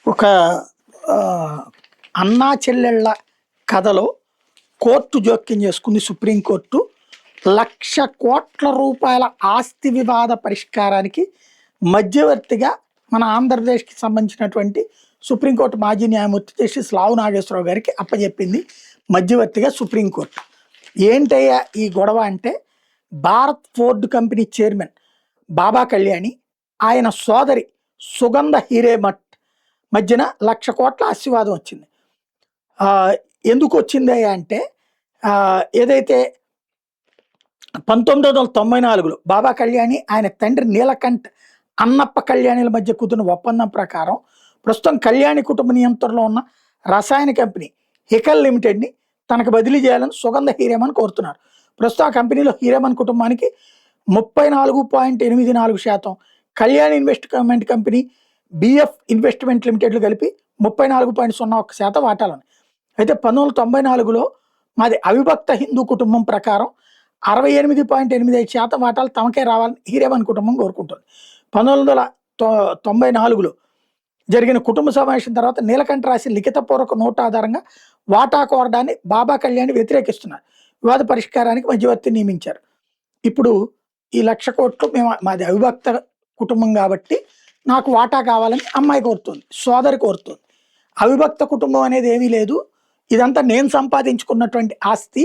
ఒక ఆహ్, అన్నా చెల్లెళ్ళ కథలో కోర్టు జోక్యం చేసుకుంది సుప్రీంకోర్టు. రూ. 1,00,00,000 ఆస్తి వివాద పరిష్కారానికి మధ్యవర్తిగా మన ఆంధ్రప్రదేశ్‌కి సంబంధించినటువంటి సుప్రీంకోర్టు మాజీ న్యాయమూర్తి జస్టిస్ లావు నాగేశ్వరరావు గారికి అప్పజెప్పింది మధ్యవర్తిగా సుప్రీంకోర్టు. ఏంటయ్యా ఈ గొడవ అంటే, భారత్ ఫోర్డ్ కంపెనీ చైర్మన్ బాబా కళ్యాణి, ఆయన సోదరి సుగంధ హిరేమఠ్ మధ్యన 1,00,00,000 ఆస్తివాదం వచ్చింది. ఎందుకు వచ్చింది అంటే, ఏదైతే 1994లో బాబా కళ్యాణి ఆయన తండ్రి నీలకంఠ్ అన్నప్ప కళ్యాణిల మధ్య కుదిరిన ఒప్పందం ప్రకారం ప్రస్తుతం కళ్యాణి కుటుంబ నియంత్రణలో ఉన్న రసాయన కంపెనీ హికల్ లిమిటెడ్ని తనకు బదిలీ చేయాలని సుగంధ హీరేమన్ కోరుతున్నారు. ప్రస్తుతం ఆ కంపెనీలో హీరేమన్ కుటుంబానికి 34.84%, Kalyani investment company BF investment లిమిటెడ్లు కలిపి 34.01% వాటాలు. అయితే 1994లో మాది అవిభక్త హిందూ కుటుంబం ప్రకారం 68.85% వాటాలు తమకే రావాలని హీరేమన్ కుటుంబం కోరుకుంటుంది. 1994లో జరిగిన కుటుంబ సమావేశం తర్వాత నీలకంఠ రాసిన లిఖితపూర్వక నోటు ఆధారంగా వాటా కోరడాన్ని బాబా కళ్యాణి వ్యతిరేకిస్తున్నారు. వివాద పరిష్కారానికి మధ్యవర్తి నియమించారు. ఇప్పుడు ఈ 1,00,00,000 మేము మాది అవిభక్త కుటుంబం కాబట్టి నాకు వాటా కావాలని అమ్మాయి కోరుతుంది, సోదరి కోరుతుంది. అవిభక్త కుటుంబం అనేది ఏమీ లేదు, ఇదంతా నేను సంపాదించుకున్నటువంటి ఆస్తి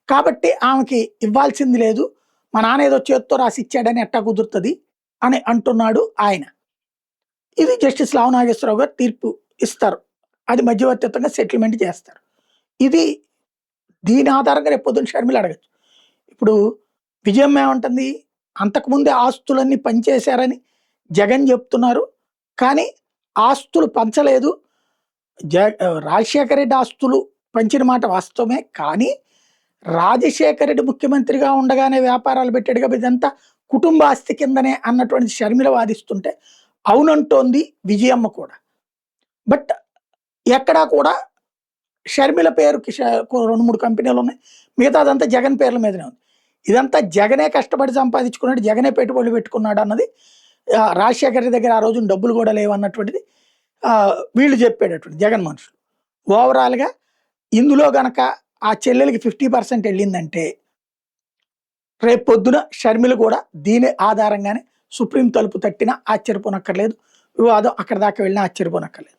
కాబట్టి ఆమెకి ఇవ్వాల్సింది లేదు, మా నాన్న ఏదో చేత్తో రాసి ఇచ్చాడని ఎట్టా కుదురుతుంది అని అంటున్నాడు ఆయన. ఇది జస్టిస్ లావు నాగేశ్వరరావు గారు తీర్పు ఇస్తారు. అది మధ్యవర్తిత్వంగా సెటిల్మెంట్ చేస్తారు. ఇది దీని ఆధారంగా రేపు పొద్దున్న షర్మిల అడగచ్చు. ఇప్పుడు విజయమ్మ ఏమంటుంది, అంతకుముందే ఆస్తులన్నీ పంచేశారని జగన్ చెప్తున్నారు, కానీ ఆస్తులు పంచలేదు. రాజశేఖర రెడ్డి ఆస్తులు పంచిన మాట వాస్తవమే, కానీ రాజశేఖర రెడ్డి ముఖ్యమంత్రిగా ఉండగానే వ్యాపారాలు పెట్టాడు కాబట్టి ఇదంతా కుటుంబ ఆస్తి కిందనే అన్నటువంటి షర్మిల వాదిస్తుంటే అవునంటోంది విజయమ్మ కూడా. బట్ ఎక్కడా కూడా షర్మిల పేరుకి 2-3 కంపెనీలు ఉన్నాయి, మిగతాదంతా జగన్ పేర్ల మీదనే ఉంది. ఇదంతా జగనే కష్టపడి సంపాదించుకున్నాడు, జగనే పెట్టుబడులు పెట్టుకున్నాడు అన్నది రాజశేఖర రెడ్డి దగ్గర ఆ రోజున డబ్బులు కూడా లేవన్నటువంటిది వీళ్ళు చెప్పేటటువంటి జగన్ మనుషులు. ఓవరాల్గా ఇందులో గనక ఆ చెల్లెలకి 50% వెళ్ళిందంటే రేపు పొద్దున షర్మిల కూడా దీని ఆధారంగానే సుప్రీం తలుపు తట్టినా ఆశ్చర్యపోనక్కర్లేదు, వివాదం అక్కడ దాకా వెళ్ళినా ఆశ్చర్యపోనక్కర్లేదు.